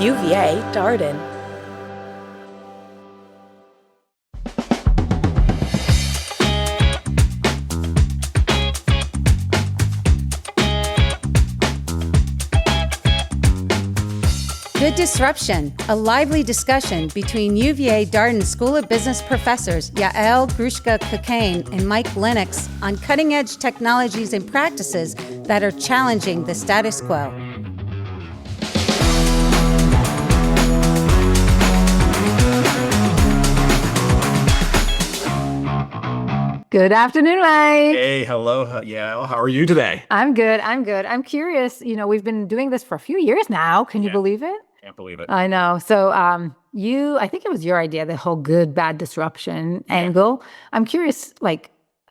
UVA Darden. Good Disruption, a lively discussion between UVA Darden School of Business professors Yael Grushka-Cocaine and Mike Lennox on cutting-edge technologies and practices that are challenging the status quo. Good afternoon, Mike. Hey, hello, Yael. How are you today? I'm good. I'm curious. We've been doing this for a few years now. Can you believe it? Can't believe it. I know. So I think it was your idea, the whole good, bad disruption angle. I'm curious,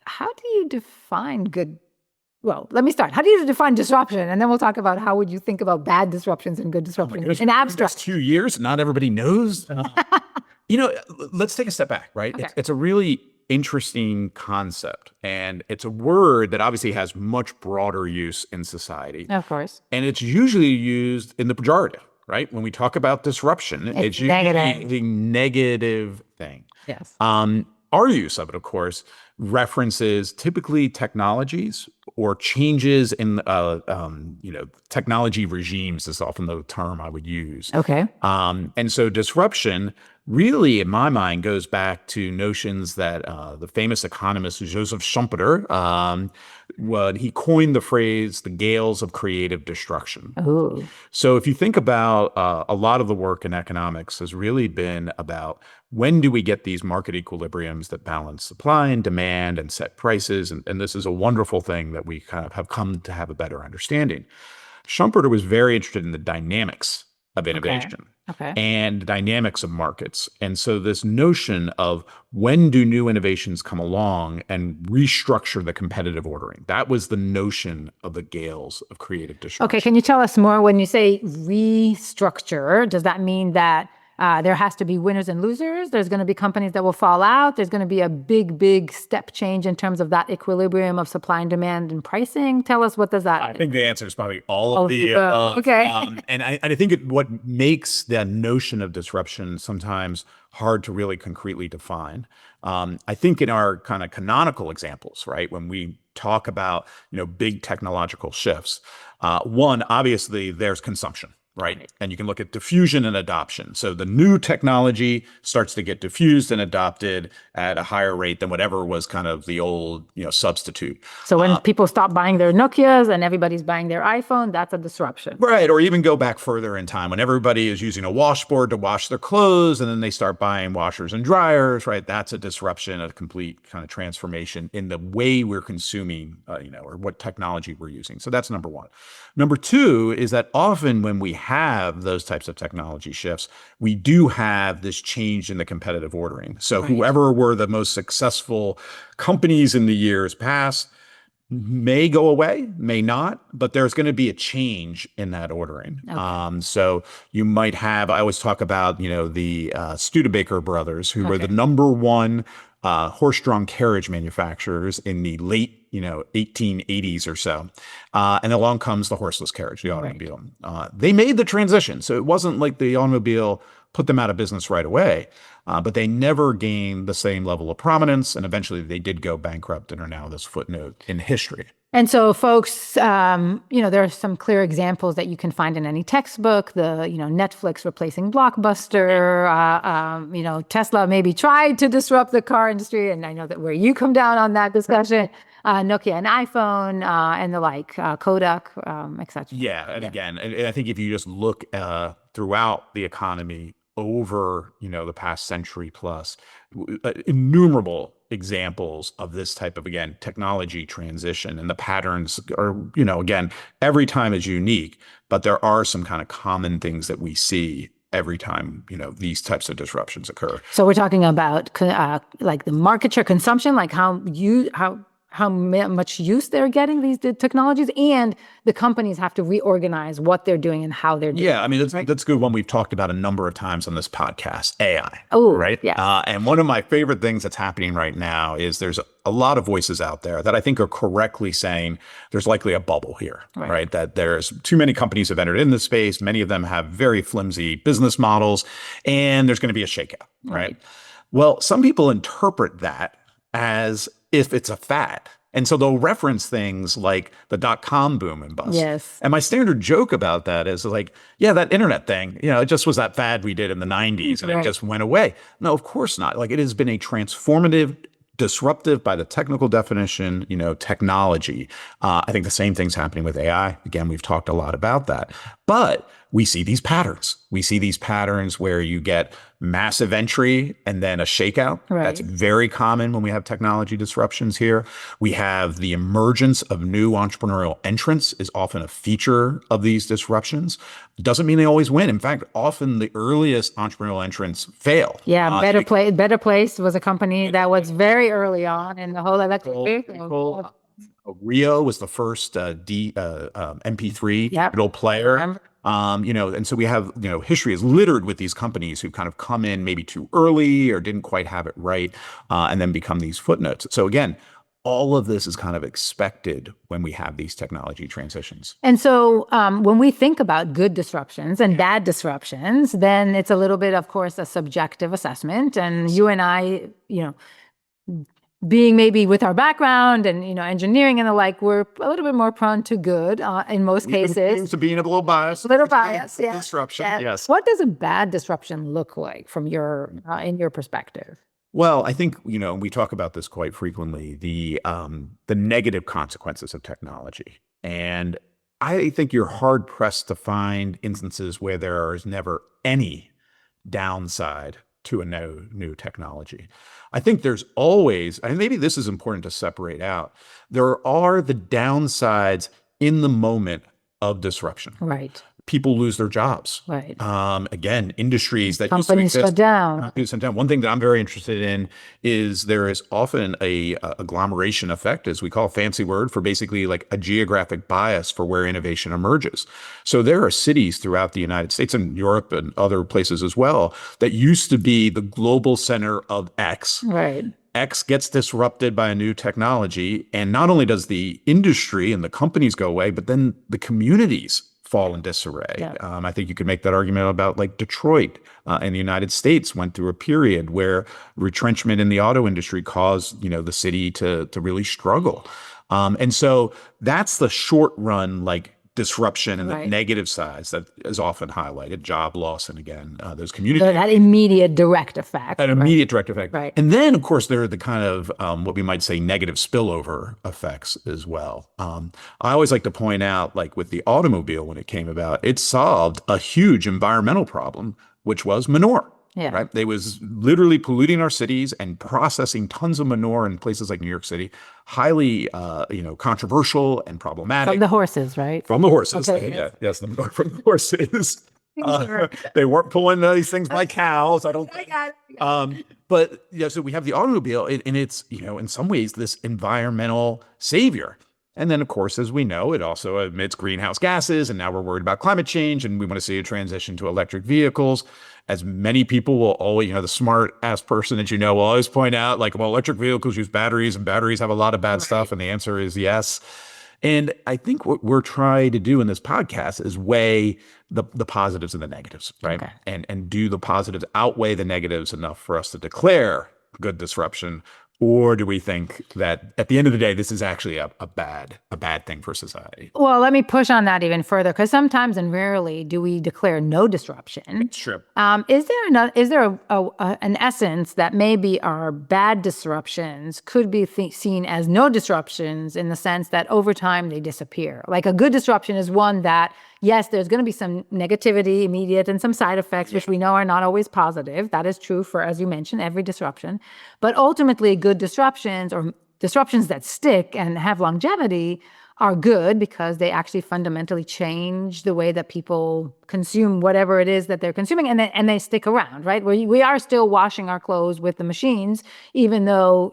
how do you define good? Well, let me start. How do you define disruption? And then we'll talk about how would you think about bad disruptions and good disruptions in abstract. 2 years, not everybody knows. Let's take a step back, right? Okay. It's a really interesting concept, and it's a word that obviously has much broader use in society. Of course. And it's usually used in the pejorative, right? When we talk about disruption, it's usually negative. the negative thing. Yes. Our use of it, of course, references typically technologies or changes in, technology regimes is often the term I would use. Okay. And so disruption really, in my mind, goes back to notions that the famous economist Joseph Schumpeter, he coined the phrase, the gales of creative destruction. Ooh. So if you think about a lot of the work in economics has really been about when do we get these market equilibriums that balance supply and demand and set prices? And this is a wonderful thing that we kind of have come to have a better understanding. Schumpeter was very interested in the dynamics of innovation. Okay. And the dynamics of markets. And so this notion of when do new innovations come along and restructure the competitive ordering, that was the notion of the gales of creative destruction. Okay, can you tell us more when you say restructure? Does that mean that there has to be winners and losers? There's going to be companies that will fall out. There's going to be a big step change in terms of that equilibrium of supply and demand and pricing. Tell us, what does that I think the answer is probably all of the okay. And I think what makes the notion of disruption sometimes hard to really concretely define. I think in our kind of canonical examples, right, when we talk about big technological shifts, one, obviously there's consumption. Right. And you can look at diffusion and adoption. So the new technology starts to get diffused and adopted at a higher rate than whatever was kind of the old, substitute. So when people stop buying their Nokias and everybody's buying their iPhone, that's a disruption. Right. Or even go back further in time when everybody is using a washboard to wash their clothes and then they start buying washers and dryers. Right. That's a disruption, a complete kind of transformation in the way we're consuming, or what technology we're using. So that's number one. Number two is that often when we have those types of technology shifts, we do have this change in the competitive ordering. So whoever were the most successful companies in the years past may go away, may not, but there's going to be a change in that ordering. Okay. So you might have, I always talk about, the Studebaker brothers, who were the number one horse-drawn carriage manufacturers in the late 1880s or so. And along comes the horseless carriage, the automobile. They made the transition. So it wasn't like the automobile put them out of business right away, but they never gained the same level of prominence. And eventually they did go bankrupt and are now this footnote in history. And so folks, there are some clear examples that you can find in any textbook. Netflix replacing Blockbuster, Tesla maybe tried to disrupt the car industry. And I know that where you come down on that discussion, Nokia and iPhone and the like, Kodak, et cetera. Yeah. And again, I think if you just look throughout the economy over, the past century plus, innumerable examples of this type of, again, technology transition, and the patterns are, again, every time is unique, but there are some kind of common things that we see every time, these types of disruptions occur. So we're talking about like the market share consumption, like how much use they're getting these technologies, and the companies have to reorganize what they're doing and how they're doing. Yeah, I mean, that's a good one we've talked about a number of times on this podcast, AI. Oh, right? yes. And one of my favorite things that's happening right now is there's a lot of voices out there that I think are correctly saying there's likely a bubble here, right? That there's too many companies have entered in this space. Many of them have very flimsy business models, and there's going to be a shakeout, right? Well, some people interpret that as if it's a fad. And so they'll reference things like the dot-com boom and bust. Yes. And my standard joke about that is like, yeah, that internet thing, it just was that fad we did in the 90s and it just went away. No, of course not. Like, it has been a transformative, disruptive by the technical definition, technology. I think the same thing's happening with AI. Again, we've talked a lot about that. But we see these patterns. We see these patterns where you get massive entry and then a shakeout. That's very common when we have technology disruptions here. We have the emergence of new entrepreneurial entrants is often a feature of these disruptions. Doesn't mean they always win. In fact, often the earliest entrepreneurial entrants fail. Yeah, Better Place was a company that was very early on in the whole electric vehicle. Rio was the first MP3 digital player. And so we have, history is littered with these companies who kind of come in maybe too early or didn't quite have it right, and then become these footnotes. So again, all of this is kind of expected when we have these technology transitions. And so when we think about good disruptions and bad disruptions, then it's a little bit, of course, a subjective assessment. And you and I, being maybe with our background and, engineering and the like, we're a little bit more prone to good in most cases. To being a little biased. A little biased, yeah. Disruption, yes. What does a bad disruption look like from in your perspective? Well, I think, we talk about this quite frequently, the negative consequences of technology. And I think you're hard pressed to find instances where there is never any downside to a new technology. I think there's always, and maybe this is important to separate out, there are the downsides in the moment of disruption. Right. People lose their jobs. Right. Again, industries that companies shut down. One thing that I'm very interested in is there is often a agglomeration effect, as we call a fancy word, for basically like a geographic bias for where innovation emerges. So there are cities throughout the United States and Europe and other places as well that used to be the global center of X. Right. X gets disrupted by a new technology, and not only does the industry and the companies go away, but then the communities fall in disarray. Yeah. I think you could make that argument about like Detroit in the United States went through a period where retrenchment in the auto industry caused, the city to really struggle. And so that's the short run, like disruption and the negative sides that is often highlighted, job loss, and again, those community. That immediate direct effect. An immediate direct effect. Right. And then, of course, there are the kind of what we might say negative spillover effects as well. I always like to point out, like with the automobile, when it came about, it solved a huge environmental problem, which was manure. Yeah. Right. They was literally polluting our cities and processing tons of manure in places like New York City. Highly, controversial and problematic. From the horses, right? From the horses. Okay. Yeah. Yes. From the horses. They weren't pulling these things by cows. I don't think. But so we have the automobile, and it's, in some ways this environmental savior. And then, of course, as we know, it also emits greenhouse gases, and now we're worried about climate change, and we want to see a transition to electric vehicles. As many people will always, the smart ass person that will always point out, like, well, electric vehicles use batteries, and batteries have a lot of bad stuff, and the answer is yes. And I think what we're trying to do in this podcast is weigh the positives and the negatives, right? Okay. And do the positives outweigh the negatives enough for us to declare good disruption? Or do we think that at the end of the day, this is actually a bad thing for society? Well, let me push on that even further, because sometimes and rarely do we declare no disruption. Sure. Is there an essence that maybe our bad disruptions could be seen as no disruptions in the sense that over time they disappear? Like a good disruption is one that, yes, there's going to be some negativity immediate and some side effects, which we know are not always positive. That is true for, as you mentioned, every disruption. But ultimately, good disruptions or disruptions that stick and have longevity are good because they actually fundamentally change the way that people consume whatever it is that they're consuming, and they stick around, right? We are still washing our clothes with the machines, even though,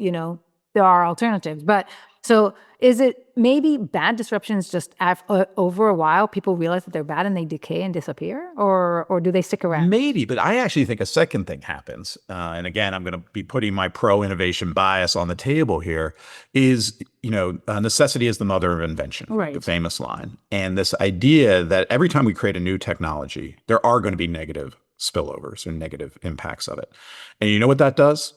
there are alternatives. But So is it maybe bad disruptions just over a while, people realize that they're bad and they decay and disappear? Or do they stick around? Maybe, but I actually think a second thing happens. And again, I'm going to be putting my pro-innovation bias on the table here is, necessity is the mother of invention, Right. the famous line. And this idea that every time we create a new technology, there are going to be negative spillovers and negative impacts of it. And you know what that does?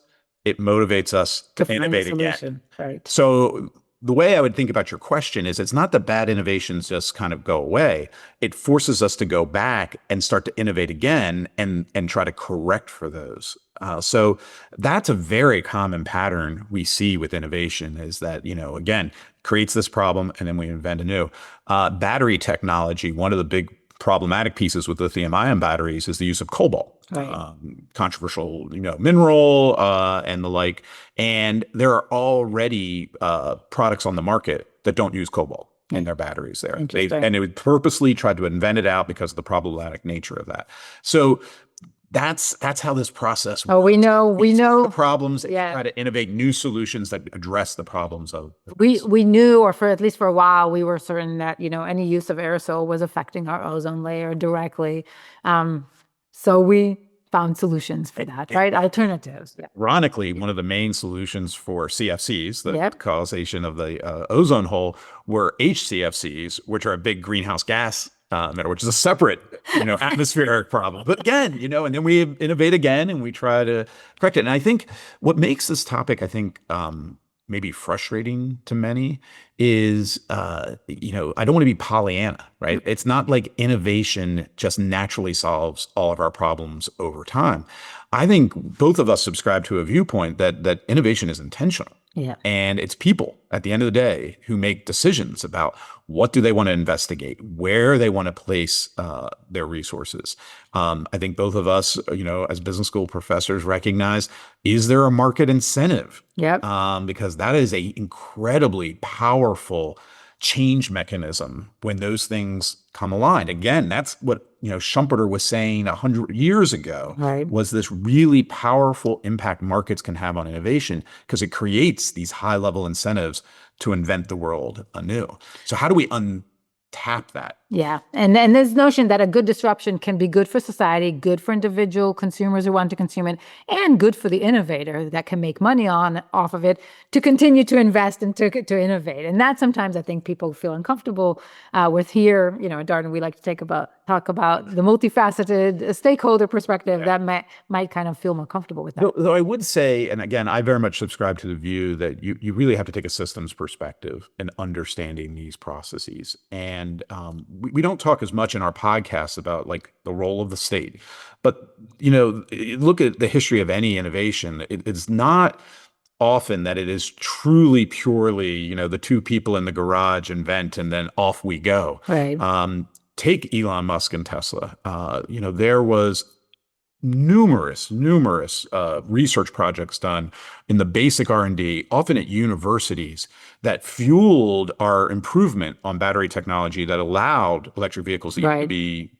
It motivates us to find a innovate again. solution. Right. So the way I would think about your question is it's not that bad innovations just kind of go away. It forces us to go back and start to innovate again and try to correct for those. So that's a very common pattern we see with innovation is that, again, creates this problem and then we invent a new. Battery technology, one of the big problematic pieces with lithium-ion batteries is the use of cobalt. Right. Controversial, mineral and the like. And there are already products on the market that don't use cobalt in their batteries there. And they would purposely try to invent it out because of the problematic nature of that. So that's how this process works. Oh, we know the problems and Yeah. try to innovate new solutions that address the problems of we knew, or for at least for a while, we were certain that, any use of aerosol was affecting our ozone layer directly. So we found solutions for that, right? Alternatives. Yeah. Ironically, one of the main solutions for CFCs, the Yep. causation of the ozone hole, were HCFCs, which are a big greenhouse gas emitter, which is a separate, atmospheric problem. But again, and then we innovate again and we try to correct it. And I think what makes this topic, maybe frustrating to many is, I don't want to be Pollyanna, right? It's not like innovation just naturally solves all of our problems over time. I think both of us subscribe to a viewpoint that innovation is intentional. Yeah. And it's people at the end of the day who make decisions about what do they want to investigate, where they want to place their resources. I think both of us, as business school professors recognize, is there a market incentive? Yep. Because that is a incredibly powerful change mechanism when those things come aligned. Again, that's what Schumpeter was saying 100 years ago. Right. Was this really powerful impact markets can have on innovation because it creates these high-level incentives to invent the world anew. So how do we untap that? Yeah. And this notion that a good disruption can be good for society, good for individual consumers who want to consume it, and good for the innovator that can make money off of it to continue to invest and to innovate. And that sometimes I think people feel uncomfortable with here. At Darden, we like to talk about the multifaceted stakeholder perspective that might kind of feel more comfortable with that. Though I would say, and again, I very much subscribe to the view that you really have to take a systems perspective in understanding these processes. And we don't talk as much in our podcasts about like the role of the state, but look at the history of any innovation. It's not often that it is truly purely the two people in the garage invent and then off we go. Right. Take Elon Musk and Tesla. There was numerous research projects done in the basic R&D, often at universities, that fueled our improvement on battery technology that allowed electric vehicles to even be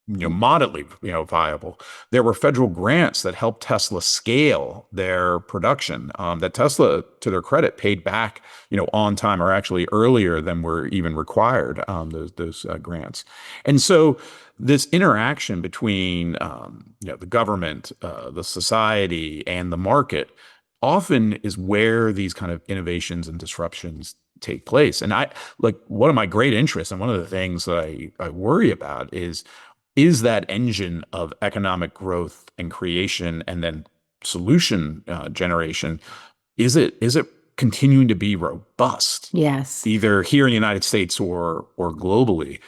moderately viable. There were federal grants that helped Tesla scale their production that Tesla, to their credit, paid back on time or actually earlier than were even required, those grants. And so this interaction between the government, the society, and the market often is where these kind of innovations and disruptions take place. And one of my great interests and one of the things that I worry about is that engine of economic growth and creation and then solution generation, is it continuing to be robust? Yes. Either here in the United States or globally.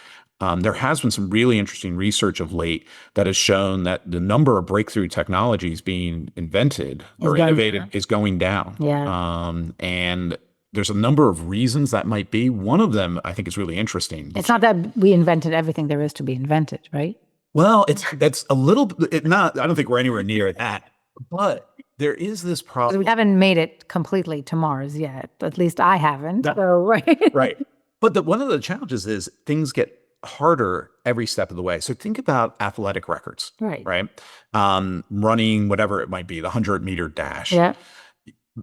There has been some really interesting research of late that has shown that the number of breakthrough technologies being invented or innovated is going down. Yeah. And there's a number of reasons that might be. One of them I think is really interesting. It's not that we invented everything there is to be invented, right? Well, that's a little bit not. I don't think we're anywhere near that. But there is this problem. We haven't made it completely to Mars yet. At least I haven't. So, right. Right. But one of the challenges is things get harder every step of the way. So think about athletic records. Right. Right. Running whatever it might be, the 100-meter dash. Yeah.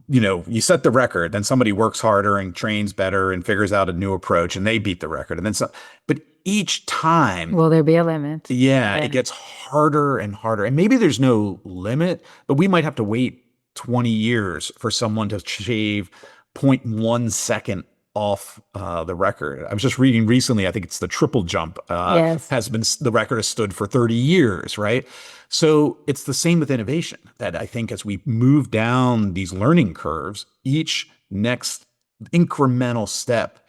you set the record, then somebody works harder and trains better and figures out a new approach and they beat the record. And then so, but each time, Will there be a limit? yeah, it gets harder and harder. And maybe there's no limit, but we might have to wait 20 years for someone to shave zero point 0.1 second off the record. I was just reading recently, I think it's the triple jump Yes. the record has stood for 30 years, right? So it's the same with innovation, that I think as we move down these learning curves, each next incremental step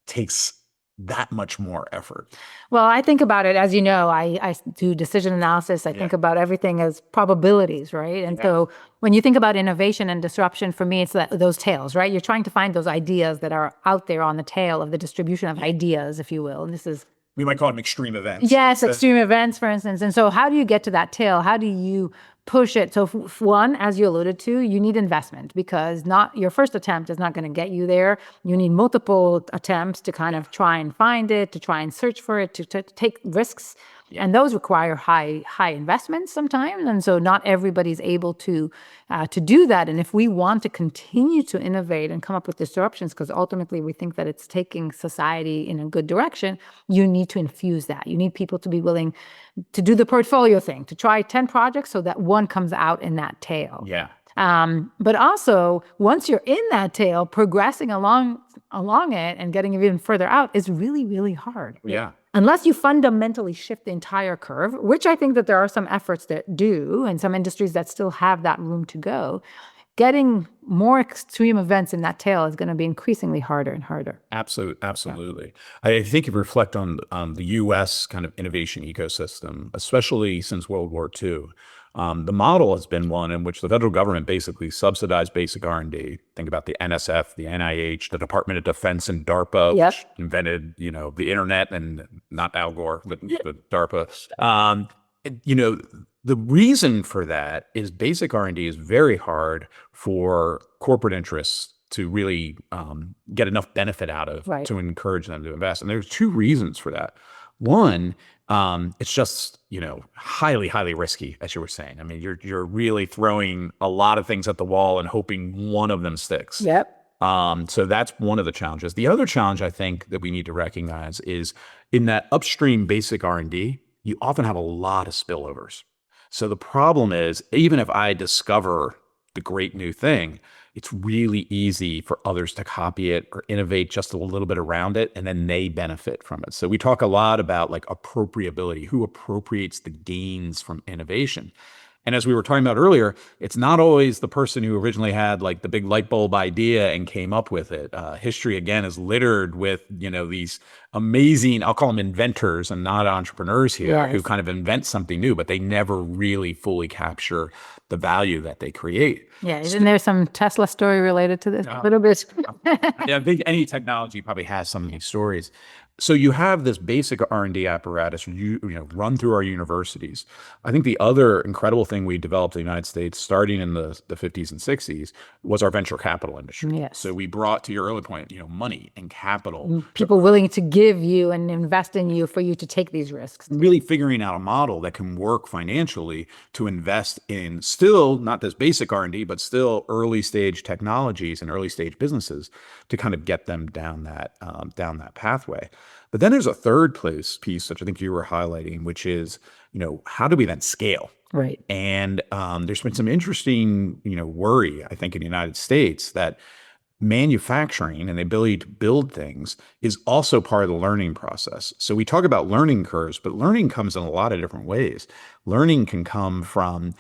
takes that much more effort. Well, I think about it, as you know, I do decision analysis. I think about everything as probabilities, right? And so when you think about innovation and disruption, for me, it's those tails, right? You're trying to find those ideas that are out there on the tail of the distribution of ideas, if you will. And this is, we might call them extreme events. yes, extreme events, for instance. And so how do you get to that tail? How do you push it? So one, as you alluded to, you need investment, because not your first attempt is not going to get you there. You need multiple attempts to kind of try and find it, to try and search for it, to take risks. And those require high investments sometimes. And so not everybody's able to do that. And if we want to continue to innovate and come up with disruptions, because ultimately we think that it's taking society in a good direction, you need to infuse that. You need people to be willing to do the portfolio thing, to try 10 projects so that one comes out in that tail. Yeah. But also, once you're in that tail, progressing along it and getting even further out is really, really hard. Yeah. Unless you fundamentally shift the entire curve, which I think that there are some efforts that do, and some industries that still have that room to go, getting more extreme events in that tail is going to be increasingly harder and harder. Absolutely. I think if you reflect on the U.S. kind of innovation ecosystem, especially since World War II, the model has been one in which the federal government basically subsidized basic R&D. Think about the NSF, the NIH, the Department of Defense, and DARPA, which invented, the internet, and not Al Gore, but DARPA. The reason for that is basic R&D is very hard for corporate interests to really get enough benefit out of, to encourage them to invest. And there's two reasons for that. One, it's just, highly, highly risky, as you were saying. I mean, you're really throwing a lot of things at the wall and hoping one of them sticks. Yep. So that's one of the challenges. The other challenge I think that we need to recognize is in that upstream basic R&D, you often have a lot of spillovers. So the problem is, even if I discover the great new thing, it's really easy for others to copy it or innovate just a little bit around it, and then they benefit from it. So we talk a lot about like appropriability, who appropriates the gains from innovation. And as we were talking about earlier, it's not always the person who originally had like the big light bulb idea and came up with it. History, again, is littered with, these amazing, I'll call them inventors and not entrepreneurs here, who kind of invent something new, but they never really fully capture the value that they create. Yeah, isn't there some Tesla story related to this a little bit? I think any technology probably has some of these stories. So you have this basic R&D apparatus, run through our universities. I think the other incredible thing we developed in the United States, starting in the 50s and 60s, was our venture capital industry. Yes. So we brought, to your earlier point, money and capital. People willing to give you and invest in you for you to take these risks. Really figuring out a model that can work financially to invest in still not this basic R&D, but still early stage technologies and early stage businesses to kind of get them down that pathway. But then there's a third piece, which I think you were highlighting, which is, how do we then scale? Right. And there's been some interesting, worry, I think, in the United States that manufacturing and the ability to build things is also part of the learning process. So we talk about learning curves, but learning comes in a lot of different ways. Learning can come from,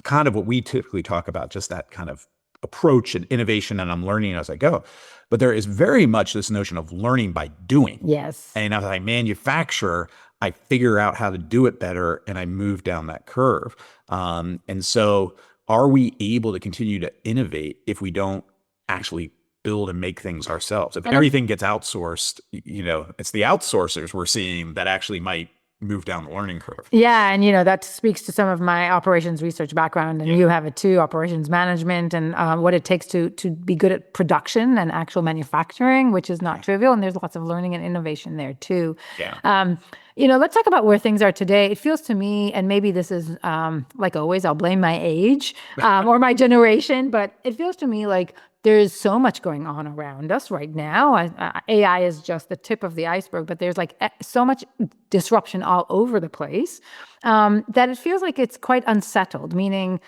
kind of what we typically talk about, just that kind of approach and innovation, and I'm learning as I go. But there is very much this notion of learning by doing. Yes. And as I manufacture, I figure out how to do it better and I move down that curve. And so are we able to continue to innovate if we don't actually build and make things ourselves? If everything gets outsourced, it's the outsourcers we're seeing that actually might move down the learning curve. Yeah, and that speaks to some of my operations research background, and you have it too, operations management, and what it takes to be good at production and actual manufacturing, which is not trivial. And there's lots of learning and innovation there too. Yeah. Let's talk about where things are today. It feels to me, and maybe this is like always, I'll blame my age or my generation, but it feels to me like there's so much going on around us right now. AI is just the tip of the iceberg, but there's like so much disruption all over the place that it feels like it's quite unsettled, meaning,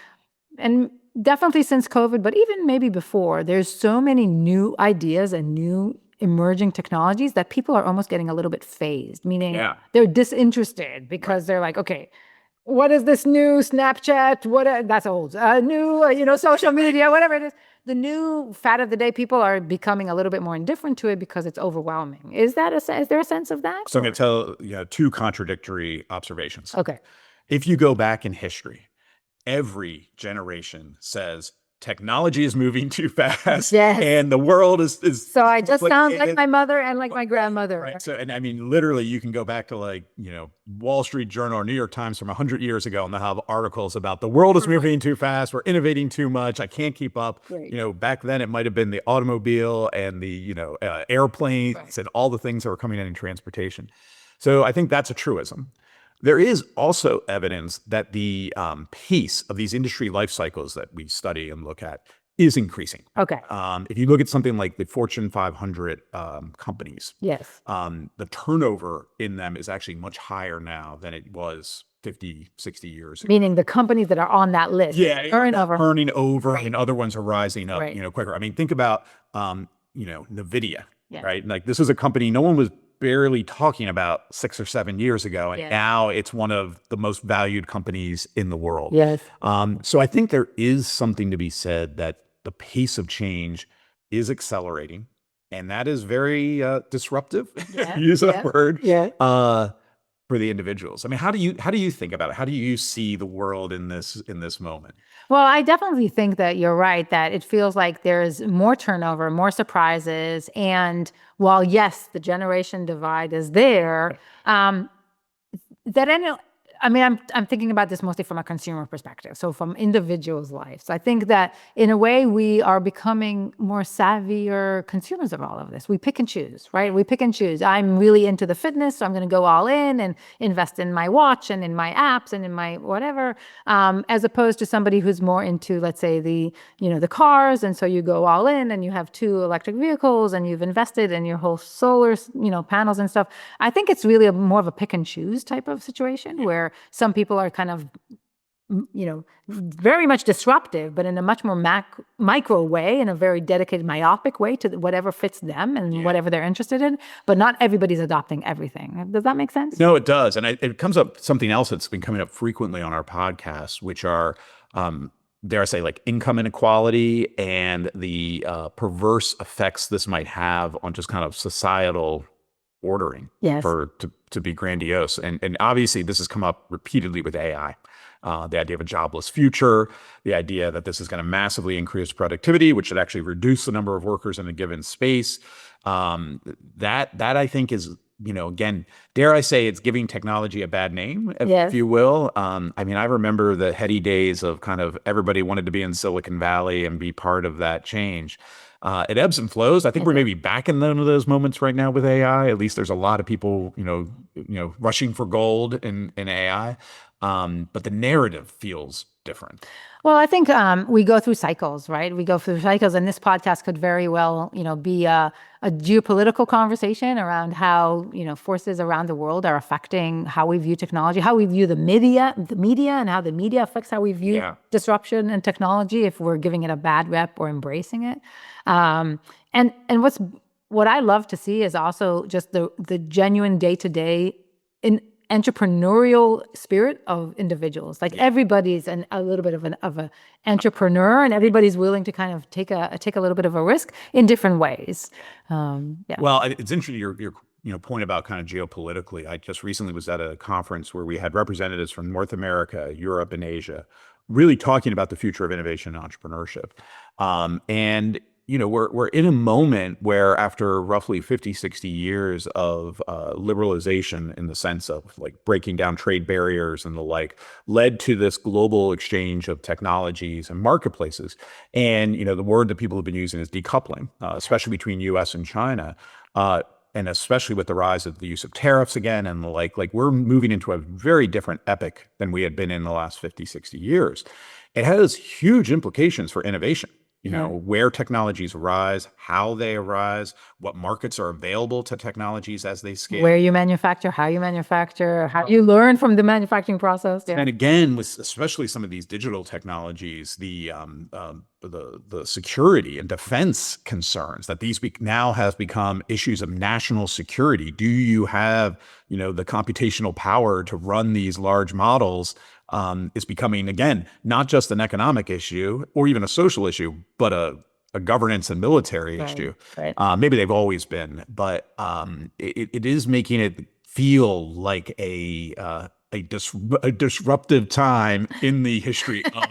and definitely since COVID, but even maybe before, there's so many new ideas and new emerging technologies that people are almost getting a little bit phased, meaning they're disinterested because they're like, okay, what is this new Snapchat? That's old. New, social media, whatever it is. The new fad of the day, people are becoming a little bit more indifferent to it because it's overwhelming. Is there a sense of that? So I'm going to tell two contradictory observations. Okay. If you go back in history, every generation says technology is moving too fast, and the world is. So I just sound like my mother and like my grandmother. Right. So, and I mean, literally, you can go back to Wall Street Journal or New York Times from 100 years ago, and they'll have articles about the world is moving too fast, we're innovating too much, I can't keep up. Right. Back then it might have been the automobile and the airplanes and all the things that were coming in transportation. So I think that's a truism. There is also evidence that the pace of these industry life cycles that we study and look at is increasing. Okay. If you look at something like the Fortune 500 companies, the turnover in them is actually much higher now than it was 50, 60 years ago. Meaning the companies that are on that list. Turning over, and other ones are rising up, quicker. I mean, think about, NVIDIA, right? Like this is a company no one was barely talking about 6 or 7 years ago, and now it's one of the most valued companies in the world. So I think there is something to be said that the pace of change is accelerating, and that is very disruptive. Use that word. For the individuals. I mean, how do you think about it? How do you see the world in this moment? Well, I definitely think that you're right, that it feels like there's more turnover, more surprises. And while, yes, the generation divide is there, I'm thinking about this mostly from a consumer perspective, so from individuals' lives. I think that in a way we are becoming more savvier consumers of all of this. We pick and choose, right? We pick and choose. I'm really into the fitness, so I'm going to go all in and invest in my watch and in my apps and in my whatever, as opposed to somebody who's more into, let's say, the cars, and so you go all in and you have 2 electric vehicles and you've invested in your whole solar, panels and stuff. I think it's really more of a pick and choose type of situation where some people are kind of, very much disruptive, but in a much more micro way, in a very dedicated, myopic way to whatever fits them and whatever they're interested in. But not everybody's adopting everything. Does that make sense? No, it does. And it comes up something else that's been coming up frequently on our podcast, which are, dare I say, like income inequality and the perverse effects this might have on just kind of societal ordering to be grandiose. And obviously this has come up repeatedly with AI. The idea of a jobless future, the idea that this is going to massively increase productivity, which should actually reduce the number of workers in a given space. That I think is, again, dare I say, it's giving technology a bad name, if you will. I mean, I remember the heady days of kind of everybody wanted to be in Silicon Valley and be part of that change. It ebbs and flows. I think we're maybe back in one of those moments right now with AI. At least there's a lot of people, rushing for gold in AI. But the narrative feels different. Well, I think we go through cycles, right? We go through cycles, and this podcast could very well, be a geopolitical conversation around how, forces around the world are affecting how we view technology, how we view the media, and how the media affects how we view disruption and technology, if we're giving it a bad rep or embracing it. And what I love to see is also just the genuine day-to-day in entrepreneurial spirit of individuals. Like everybody's a little bit of an entrepreneur, and everybody's willing to kind of take a little bit of a risk in different ways. Well, it's interesting your point about kind of geopolitically. I just recently was at a conference where we had representatives from North America, Europe, and Asia, really talking about the future of innovation and entrepreneurship. And we're in a moment where after roughly 50, 60 years of liberalization in the sense of like breaking down trade barriers and the like, led to this global exchange of technologies and marketplaces. And, the word that people have been using is decoupling, especially between US and China. And especially with the rise of the use of tariffs again and the like we're moving into a very different epoch than we had been in the last 50, 60 years. It has huge implications for innovation. Where technologies arise, how they arise, what markets are available to technologies as they scale. Where you manufacture, how you learn from the manufacturing process. Yeah. And again, with especially some of these digital technologies, the security and defense concerns that these now have become issues of national security. Do you have, the computational power to run these large models? Is becoming, again, not just an economic issue or even a social issue, but a governance and military issue. Right. Maybe they've always been, but it is making it feel like a disruptive time in the history of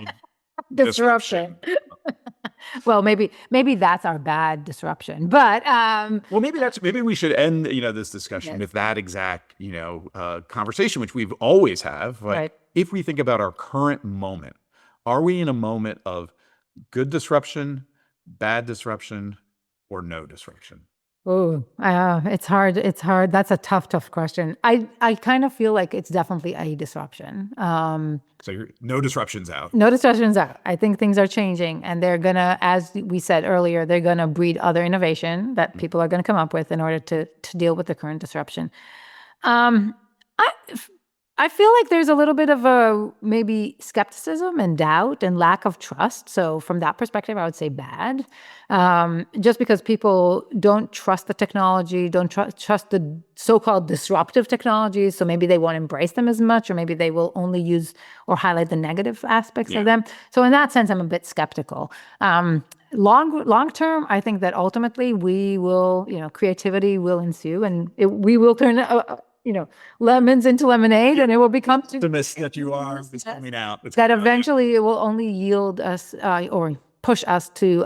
disruption. Well, maybe that's our bad disruption, but well, maybe we should end this discussion with that exact conversation, which we've always have. Right. If we think about our current moment, are we in a moment of good disruption, bad disruption, or no disruption? Oh, it's hard. It's hard. That's a tough question. I kind of feel like it's definitely a disruption. So no disruptions out. No disruptions out. I think things are changing, and they're gonna, as we said earlier, they're gonna breed other innovation that people are gonna come up with in order to deal with the current disruption. I feel like there's a little bit of a maybe skepticism and doubt and lack of trust. So from that perspective, I would say bad. Just because people don't trust the technology, don't trust the so-called disruptive technologies. So maybe they won't embrace them as much, or maybe they will only use or highlight the negative aspects of them. So in that sense, I'm a bit skeptical. Long term, I think that ultimately we will, creativity will ensue, and we will turn lemons into lemonade, and it will become the mist that you are is coming out. That eventually it will only yield us or push us to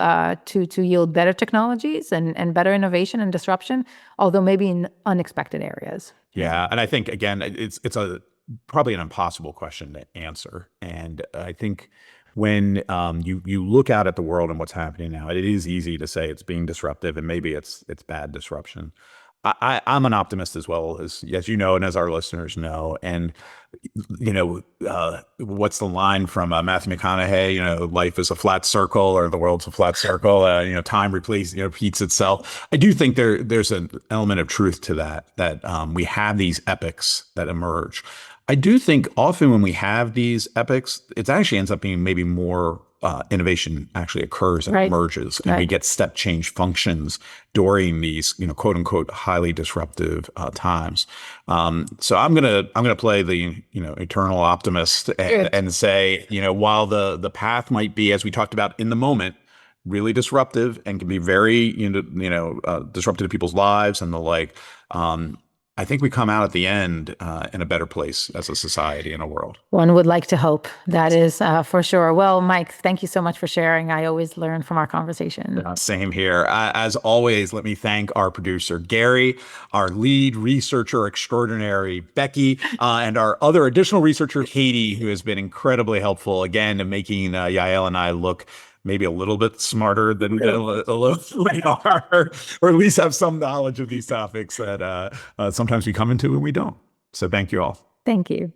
yield better technologies and better innovation and disruption, although maybe in unexpected areas. Yeah, and I think again, it's probably an impossible question to answer, and I think when you look out at the world and what's happening now, it is easy to say it's being disruptive, and maybe it's bad disruption. I'm an optimist as well, as you know, and as our listeners know. And, what's the line from Matthew McConaughey, life is a flat circle, or the world's a flat circle, time repeats itself. I do think there's an element of truth to that we have these epics that emerge. I do think often when we have these epics, it actually ends up being maybe more innovation actually occurs and emerges, and we get step change functions during these, quote unquote, highly disruptive times. So I'm gonna play the eternal optimist and say, while the path might be, as we talked about in the moment, really disruptive and can be very disruptive to people's lives and the like. I think we come out at the end in a better place as a society and a world. One would like to hope. That is for sure. Well, Mike, thank you so much for sharing. I always learn from our conversation. Same here. As always, let me thank our producer, Gary, our lead researcher extraordinary, Becky, and our other additional researcher, Katie, who has been incredibly helpful, again, in making Yael and I look maybe a little bit smarter than we are, or at least have some knowledge of these topics that sometimes we come into and we don't. So thank you all. Thank you.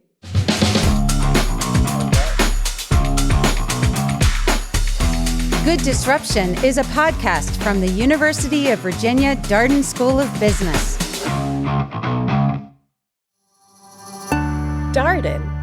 Good Disruption is a podcast from the University of Virginia Darden School of Business. Darden.